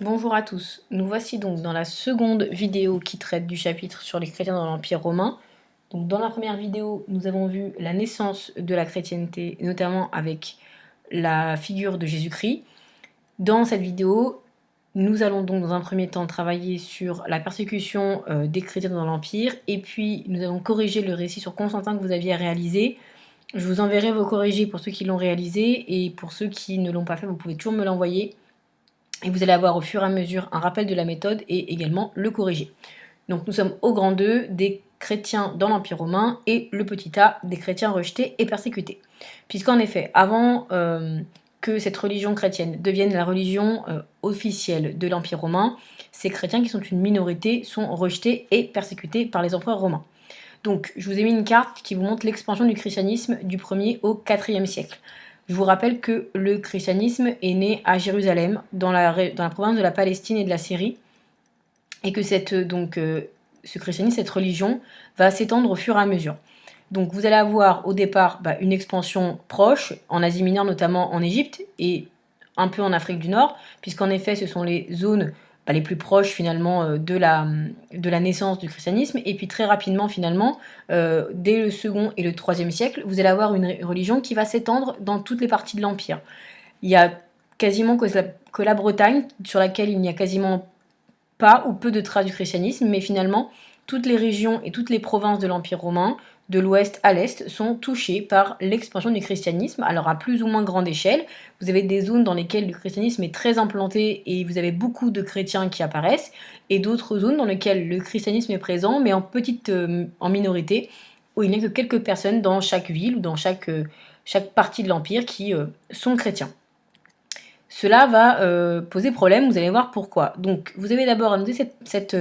Bonjour à tous, nous voici donc dans la seconde vidéo qui traite du chapitre sur les chrétiens dans l'Empire romain. Donc dans la première vidéo, nous avons vu la naissance de la chrétienté, notamment avec la figure de Jésus-Christ. Dans cette vidéo, nous allons donc dans un premier temps travailler sur la persécution des chrétiens dans l'Empire, et puis nous allons corriger le récit sur Constantin que vous aviez réalisé. Je vous enverrai vos corrigés pour ceux qui l'ont réalisé, et pour ceux qui ne l'ont pas fait, vous pouvez toujours me l'envoyer. Et vous allez avoir au fur et à mesure un rappel de la méthode et également le corriger. Donc nous sommes au grand 2 des chrétiens dans l'Empire romain et le petit a des chrétiens rejetés et persécutés. Puisqu'en effet, avant que cette religion chrétienne devienne la religion officielle de l'Empire romain, ces chrétiens qui sont une minorité sont rejetés et persécutés par les empereurs romains. Donc je vous ai mis une carte qui vous montre l'expansion du christianisme du 1er au 4e siècle. Je vous rappelle que le christianisme est né à Jérusalem, dans la province de la Palestine et de la Syrie, et que ce christianisme, cette religion, va s'étendre au fur et à mesure. Donc vous allez avoir au départ une expansion proche, en Asie mineure, notamment en Égypte, et un peu en Afrique du Nord, puisqu'en effet ce sont les zones les plus proches finalement de la naissance du christianisme. Et puis très rapidement finalement, dès le second et le troisième siècle, vous allez avoir une religion qui va s'étendre dans toutes les parties de l'Empire. Il y a quasiment que la Bretagne, sur laquelle il n'y a quasiment pas ou peu de traces du christianisme, mais finalement, toutes les régions et toutes les provinces de l'Empire romain, de l'ouest à l'est, sont touchées par l'expansion du christianisme, alors à plus ou moins grande échelle. Vous avez des zones dans lesquelles le christianisme est très implanté et vous avez beaucoup de chrétiens qui apparaissent, et d'autres zones dans lesquelles le christianisme est présent, mais en minorité, où il n'y a que quelques personnes dans chaque ville ou dans chaque partie de l'Empire qui sont chrétiens. Cela va poser problème, vous allez voir pourquoi. Donc, vous avez d'abord à noter cette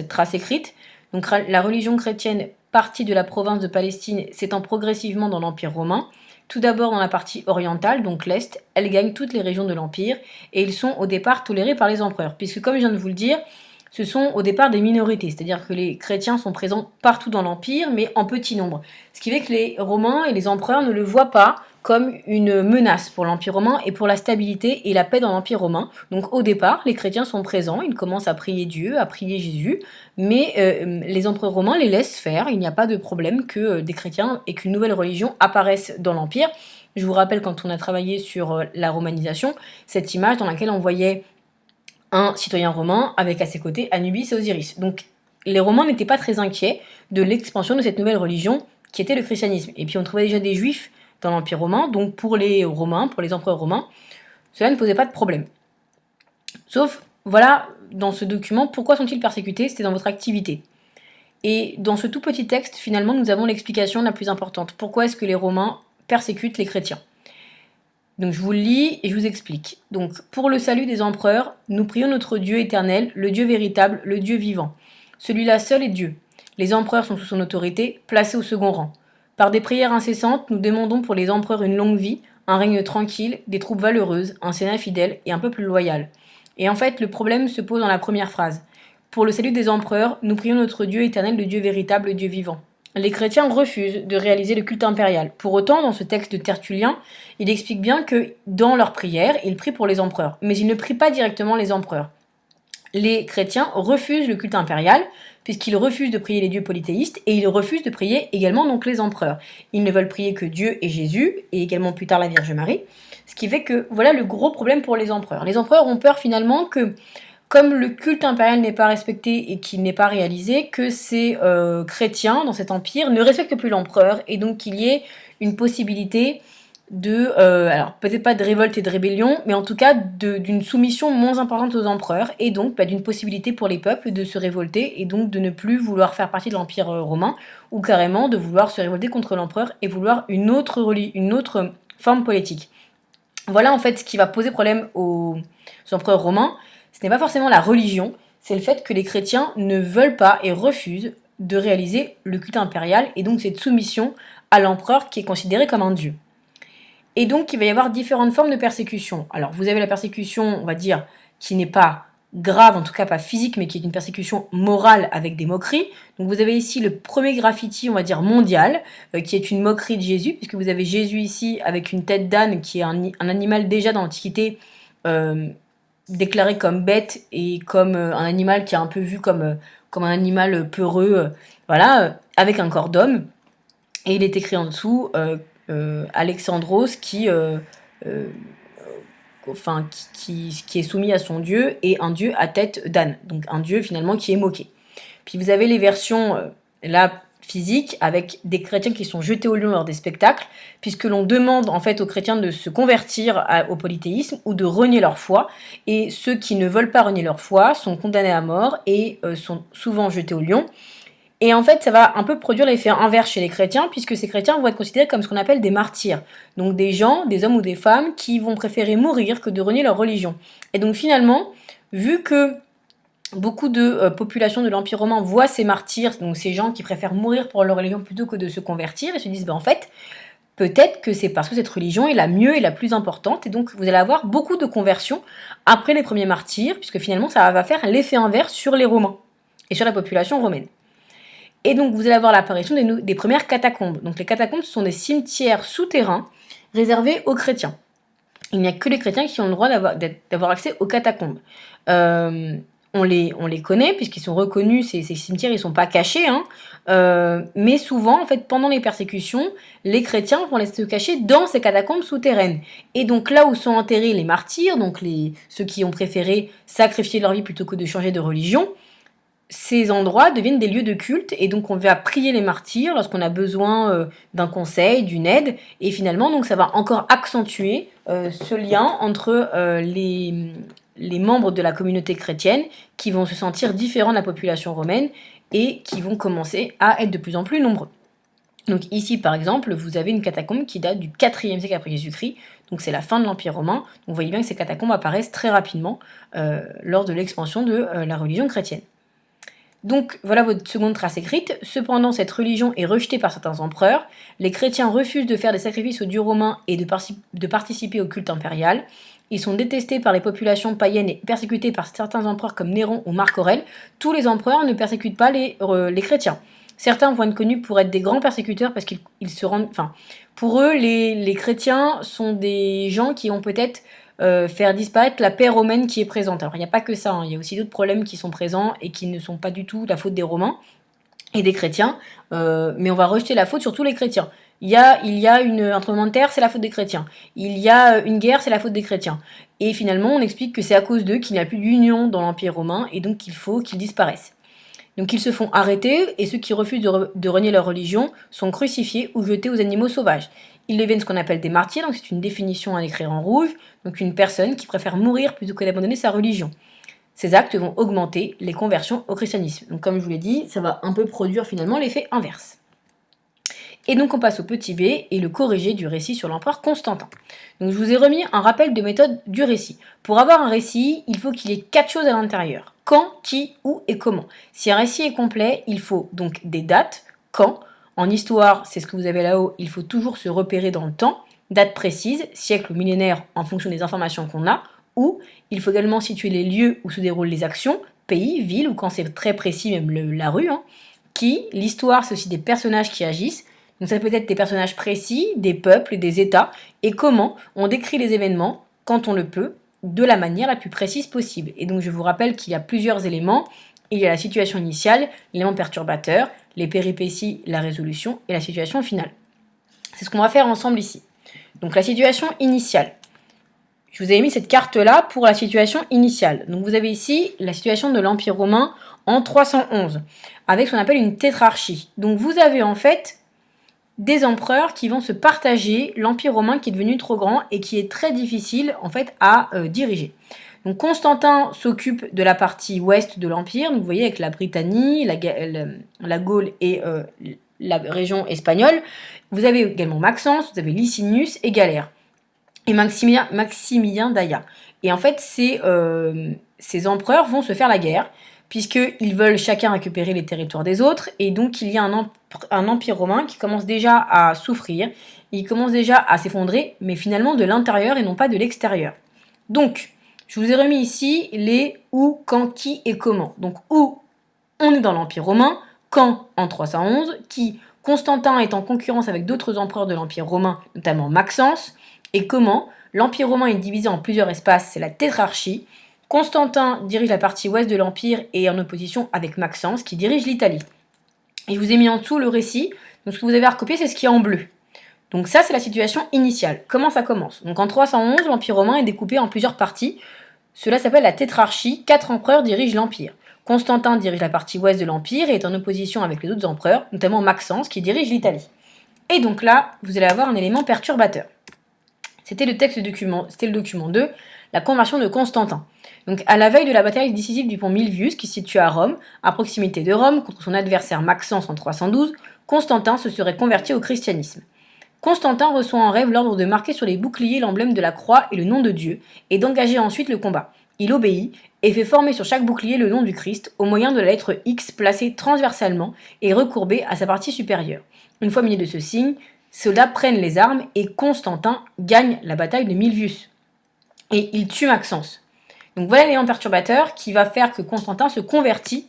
trace écrite. Donc, la religion chrétienne partie de la province de Palestine s'étend progressivement dans l'Empire romain. Tout d'abord dans la partie orientale, donc l'Est, elle gagne toutes les régions de l'Empire et ils sont au départ tolérés par les empereurs. Puisque, comme je viens de vous le dire, ce sont au départ des minorités, c'est-à-dire que les chrétiens sont présents partout dans l'Empire, mais en petit nombre. Ce qui fait que les Romains et les empereurs ne le voient pas comme une menace pour l'Empire romain et pour la stabilité et la paix dans l'Empire romain. Donc au départ, les chrétiens sont présents, ils commencent à prier Dieu, à prier Jésus, mais les empereurs romains les laissent faire, il n'y a pas de problème que des chrétiens et qu'une nouvelle religion apparaisse dans l'Empire. Je vous rappelle, quand on a travaillé sur la romanisation, cette image dans laquelle on voyait un citoyen romain avec à ses côtés Anubis et Osiris. Donc les Romains n'étaient pas très inquiets de l'expansion de cette nouvelle religion qui était le christianisme. Et puis on trouvait déjà des juifs dans l'Empire romain, donc pour les Romains, pour les empereurs romains, cela ne posait pas de problème. Sauf, voilà, dans ce document, pourquoi sont-ils persécutés? C'était dans votre activité. Et dans ce tout petit texte, finalement, nous avons l'explication la plus importante. Pourquoi est-ce que les Romains persécutent les chrétiens? Donc je vous le lis et je vous explique. Donc pour le salut des empereurs, nous prions notre Dieu éternel, le Dieu véritable, le Dieu vivant. Celui-là seul est Dieu. Les empereurs sont sous son autorité, placés au second rang. Par des prières incessantes, nous demandons pour les empereurs une longue vie, un règne tranquille, des troupes valeureuses, un sénat fidèle et un peuple loyal. Et en fait, le problème se pose dans la première phrase. Pour le salut des empereurs, nous prions notre Dieu éternel, le Dieu véritable, le Dieu vivant. Les chrétiens refusent de réaliser le culte impérial. Pour autant, dans ce texte de Tertullien, il explique bien que dans leurs prières, ils prient pour les empereurs, mais ils ne prient pas directement les empereurs. Les chrétiens refusent le culte impérial, puisqu'ils refusent de prier les dieux polythéistes, et ils refusent de prier également donc les empereurs. Ils ne veulent prier que Dieu et Jésus, et également plus tard la Vierge Marie, ce qui fait que voilà le gros problème pour les empereurs. Les empereurs ont peur finalement que, comme le culte impérial n'est pas respecté et qu'il n'est pas réalisé, que ces chrétiens dans cet empire ne respectent plus l'empereur, et donc qu'il y ait une possibilité alors peut-être pas de révolte et de rébellion, mais en tout cas d'une soumission moins importante aux empereurs, et donc d'une possibilité pour les peuples de se révolter, et donc de ne plus vouloir faire partie de l'Empire romain, ou carrément de vouloir se révolter contre l'empereur et vouloir une autre forme politique. Voilà en fait ce qui va poser problème aux empereurs romains. Ce n'est pas forcément la religion, c'est le fait que les chrétiens ne veulent pas et refusent de réaliser le culte impérial, et donc cette soumission à l'empereur qui est considéré comme un dieu. Et donc, il va y avoir différentes formes de persécution. Alors, vous avez la persécution, on va dire, qui n'est pas grave, en tout cas pas physique, mais qui est une persécution morale avec des moqueries. Donc, vous avez ici le premier graffiti, on va dire, mondial, qui est une moquerie de Jésus, puisque vous avez Jésus ici avec une tête d'âne, qui est un animal déjà dans l'Antiquité déclaré comme bête et comme un animal qui est un peu vu comme un animal peureux, voilà, avec un corps d'homme. Et il est écrit en dessous Alexandros euh, enfin, qui est soumis à son dieu et un dieu à tête d'âne, donc un dieu finalement qui est moqué. Puis vous avez les versions là physiques avec des chrétiens qui sont jetés au lion lors des spectacles, puisque l'on demande en fait aux chrétiens de se convertir au polythéisme ou de renier leur foi, et ceux qui ne veulent pas renier leur foi sont condamnés à mort et sont souvent jetés au lion. Et en fait, ça va un peu produire l'effet inverse chez les chrétiens, puisque ces chrétiens vont être considérés comme ce qu'on appelle des martyrs. Donc des gens, des hommes ou des femmes, qui vont préférer mourir que de renier leur religion. Et donc finalement, vu que beaucoup de populations de l'Empire romain voient ces martyrs, donc ces gens qui préfèrent mourir pour leur religion plutôt que de se convertir, et se disent, en fait, peut-être que c'est parce que cette religion est la mieux et la plus importante, et donc vous allez avoir beaucoup de conversions après les premiers martyrs, puisque finalement ça va faire l'effet inverse sur les Romains et sur la population romaine. Et donc, vous allez avoir l'apparition des premières catacombes. Donc, les catacombes, ce sont des cimetières souterrains réservés aux chrétiens. Il n'y a que les chrétiens qui ont le droit d'avoir accès aux catacombes. On les connaît, puisqu'ils sont reconnus, ces cimetières, ils ne sont pas cachés. Mais souvent, en fait, pendant les persécutions, les chrétiens vont se cacher dans ces catacombes souterraines. Et donc, là où sont enterrés les martyrs, donc ceux qui ont préféré sacrifier leur vie plutôt que de changer de religion, ces endroits deviennent des lieux de culte et donc on va prier les martyrs lorsqu'on a besoin d'un conseil, d'une aide, et finalement donc ça va encore accentuer ce lien entre les membres de la communauté chrétienne qui vont se sentir différents de la population romaine et qui vont commencer à être de plus en plus nombreux. Donc ici par exemple vous avez une catacombe qui date du 4e siècle après Jésus-Christ, donc c'est la fin de l'Empire romain, donc vous voyez bien que ces catacombes apparaissent très rapidement lors de l'expansion de la religion chrétienne. Donc voilà votre seconde trace écrite. Cependant, cette religion est rejetée par certains empereurs. Les chrétiens refusent de faire des sacrifices aux dieux romains et de participer au culte impérial. Ils sont détestés par les populations païennes et persécutés par certains empereurs comme Néron ou Marc Aurèle. Tous les empereurs ne persécutent pas les chrétiens. Certains vont être connus pour être des grands persécuteurs parce qu'ils se rendent... Enfin, pour eux, les chrétiens sont des gens qui ont peut-être faire disparaître la paix romaine qui est présente. Alors il n'y a pas que ça, il y a aussi d'autres problèmes qui sont présents et qui ne sont pas du tout la faute des Romains et des chrétiens, mais on va rejeter la faute sur tous les chrétiens. Il y a un tremblement de terre, c'est la faute des chrétiens. Il y a une guerre, c'est la faute des chrétiens. Et finalement, on explique que c'est à cause d'eux qu'il n'y a plus d'union dans l'Empire romain et donc qu'il faut qu'ils disparaissent. Donc ils se font arrêter et ceux qui refusent de renier leur religion sont crucifiés ou jetés aux animaux sauvages. Ils deviennent ce qu'on appelle des martyrs, donc c'est une définition à écrire en rouge, donc une personne qui préfère mourir plutôt que d'abandonner sa religion. Ces actes vont augmenter les conversions au christianisme. Donc comme je vous l'ai dit, ça va un peu produire finalement l'effet inverse. Et donc on passe au petit b et le corrigé du récit sur l'empereur Constantin. Donc je vous ai remis un rappel de méthode du récit. Pour avoir un récit, il faut qu'il y ait 4 choses à l'intérieur. Quand, qui, où et comment. Si un récit est complet, il faut donc des dates, quand. En histoire, c'est ce que vous avez là-haut, il faut toujours se repérer dans le temps, date précise, siècle ou millénaire en fonction des informations qu'on a, ou il faut également situer les lieux où se déroulent les actions, pays, ville, ou quand c'est très précis, même la rue. Qui, l'histoire, c'est aussi des personnages qui agissent, donc ça peut être des personnages précis, des peuples, des États, et comment on décrit les événements, quand on le peut, de la manière la plus précise possible. Et donc je vous rappelle qu'il y a plusieurs éléments. Il y a la situation initiale, l'élément perturbateur, les péripéties, la résolution et la situation finale. C'est ce qu'on va faire ensemble ici. Donc la situation initiale. Je vous ai mis cette carte-là pour la situation initiale. Donc vous avez ici la situation de l'Empire romain en 311, avec ce qu'on appelle une tétrarchie. Donc vous avez en fait des empereurs qui vont se partager l'Empire romain qui est devenu trop grand et qui est très difficile en fait à diriger. Donc Constantin s'occupe de la partie ouest de l'Empire, vous voyez avec la Britannie, la Gaule et la région espagnole. Vous avez également Maxence, vous avez Licinius et Galère. Et Maximilien d'Aia. Et en fait, ces empereurs vont se faire la guerre, puisqu'ils veulent chacun récupérer les territoires des autres, et donc il y a un empire romain qui commence déjà à souffrir, il commence déjà à s'effondrer, mais finalement de l'intérieur et non pas de l'extérieur. Donc, je vous ai remis ici les où, quand, qui et comment. Donc, où on est dans l'Empire romain, quand en 311, qui Constantin est en concurrence avec d'autres empereurs de l'Empire romain, notamment Maxence, et comment l'Empire romain est divisé en plusieurs espaces, c'est la tétrarchie, Constantin dirige la partie ouest de l'Empire et est en opposition avec Maxence qui dirige l'Italie. Et je vous ai mis en dessous le récit. Donc ce que vous avez à recopier, c'est ce qui est en bleu. Donc ça, c'est la situation initiale. Comment ça commence? Donc en 311, l'Empire romain est découpé en plusieurs parties. Cela s'appelle la tétrarchie. 4 empereurs dirigent l'Empire. Constantin dirige la partie ouest de l'Empire et est en opposition avec les autres empereurs, notamment Maxence qui dirige l'Italie. Et donc là, vous allez avoir un élément perturbateur. C'était le document 2, la conversion de Constantin. Donc à la veille de la bataille décisive du pont Milvius, qui se situe à Rome, à proximité de Rome, contre son adversaire Maxence en 312, Constantin se serait converti au christianisme. Constantin reçoit en rêve l'ordre de marquer sur les boucliers l'emblème de la croix et le nom de Dieu, et d'engager ensuite le combat. Il obéit et fait former sur chaque bouclier le nom du Christ au moyen de la lettre X placée transversalement et recourbée à sa partie supérieure. Une fois muni de ce signe, soldats prennent les armes et Constantin gagne la bataille de Milvius. Et il tue Maxence. Donc voilà l'élément perturbateur qui va faire que Constantin se convertit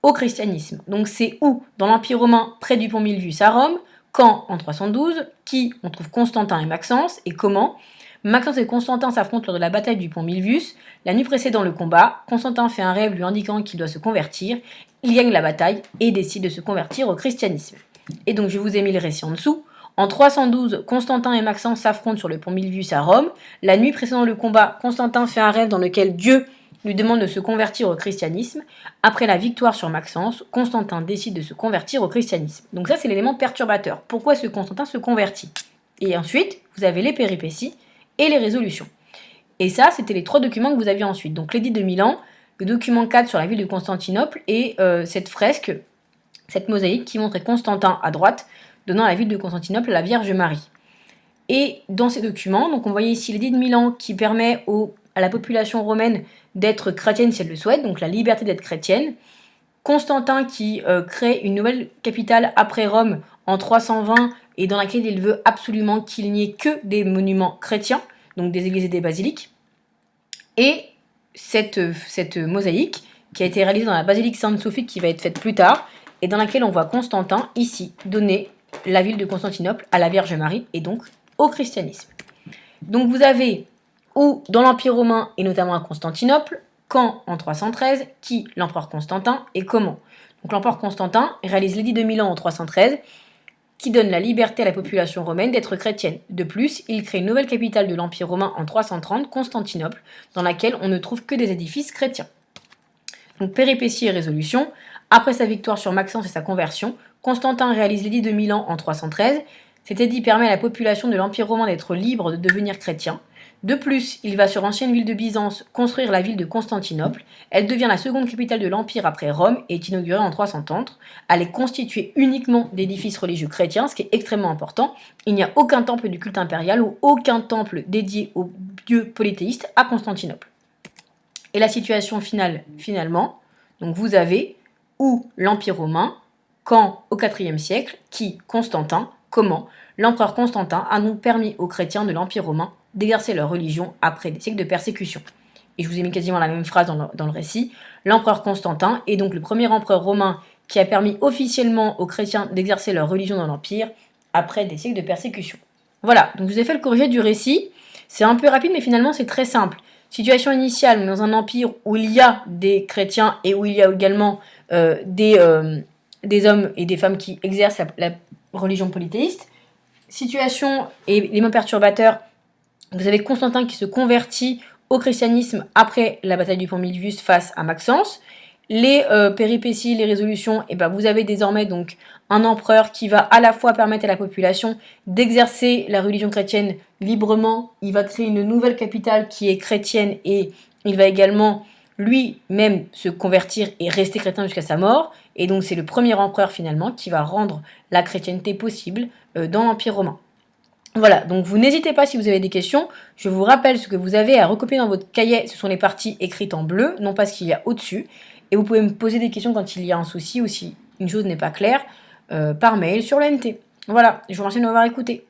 au christianisme. Donc c'est où? Dans l'Empire romain, près du pont Milvius à Rome. Quand? En 312. Qui? On trouve Constantin et Maxence. Et comment? Maxence et Constantin s'affrontent lors de la bataille du pont Milvius. La nuit précédant le combat, Constantin fait un rêve lui indiquant qu'il doit se convertir. Il gagne la bataille et décide de se convertir au christianisme. Et donc je vous ai mis le récit en dessous. En 312, Constantin et Maxence s'affrontent sur le pont Milvius à Rome. La nuit précédant le combat, Constantin fait un rêve dans lequel Dieu lui demande de se convertir au christianisme. Après la victoire sur Maxence, Constantin décide de se convertir au christianisme. Donc ça, c'est l'élément perturbateur. Pourquoi est-ce que Constantin se convertit? Et ensuite, vous avez les péripéties et les résolutions. Et ça, c'était les 3 documents que vous aviez ensuite. Donc l'édit de Milan, le document 4 sur la ville de Constantinople et cette fresque, cette mosaïque qui montrait Constantin à droite, donnant la ville de Constantinople à la Vierge Marie. Et dans ces documents, donc on voyait ici l'édit de Milan qui permet à la population romaine d'être chrétienne si elle le souhaite, donc la liberté d'être chrétienne. Constantin qui crée une nouvelle capitale après Rome en 320 et dans laquelle il veut absolument qu'il n'y ait que des monuments chrétiens, donc des églises et des basiliques. Et cette mosaïque qui a été réalisée dans la basilique Sainte-Sophie qui va être faite plus tard et dans laquelle on voit Constantin ici donner la ville de Constantinople à la Vierge Marie et donc au christianisme. Donc vous avez où dans l'Empire romain et notamment à Constantinople, quand en 313, qui l'empereur Constantin et comment. Donc l'empereur Constantin réalise l'édit de Milan en 313 qui donne la liberté à la population romaine d'être chrétienne. De plus, il crée une nouvelle capitale de l'Empire romain en 330, Constantinople, dans laquelle on ne trouve que des édifices chrétiens. Donc péripéties et résolutions. Après sa victoire sur Maxence et sa conversion, Constantin réalise l'édit de Milan en 313. Cet édit permet à la population de l'Empire romain d'être libre de devenir chrétien. De plus, il va sur l'ancienne ville de Byzance construire la ville de Constantinople. Elle devient la seconde capitale de l'Empire après Rome et est inaugurée en 330. Elle est constituée uniquement d'édifices religieux chrétiens, ce qui est extrêmement important. Il n'y a aucun temple du culte impérial ou aucun temple dédié aux dieux polythéistes à Constantinople. Et la situation finalement, donc vous avez où l'Empire romain, quand au IVe siècle, qui Constantin, comment l'empereur Constantin a donc permis aux chrétiens de l'Empire romain d'exercer leur religion après des siècles de persécution. Et je vous ai mis quasiment la même phrase dans le récit. L'empereur Constantin est donc le premier empereur romain qui a permis officiellement aux chrétiens d'exercer leur religion dans l'Empire après des siècles de persécution. Voilà, donc je vous ai fait le corrigé du récit. C'est un peu rapide, mais finalement c'est très simple. Situation initiale, dans un empire où il y a des chrétiens et où il y a également des hommes et des femmes qui exercent la religion polythéiste. Situation et éléments perturbateurs, vous avez Constantin qui se convertit au christianisme après la bataille du pont Milvius face à Maxence. Les péripéties, les résolutions, et ben vous avez désormais donc un empereur qui va à la fois permettre à la population d'exercer la religion chrétienne librement. Il va créer une nouvelle capitale qui est chrétienne et il va également lui-même se convertir et rester chrétien jusqu'à sa mort. Et donc c'est le premier empereur finalement qui va rendre la chrétienté possible dans l'Empire romain. Voilà, donc vous n'hésitez pas si vous avez des questions. Je vous rappelle ce que vous avez à recopier dans votre cahier. Ce sont les parties écrites en bleu, non pas ce qu'il y a au-dessus. Et vous pouvez me poser des questions quand il y a un souci ou si une chose n'est pas claire par mail sur l'ANT. Voilà, je vous remercie de m'avoir écouté.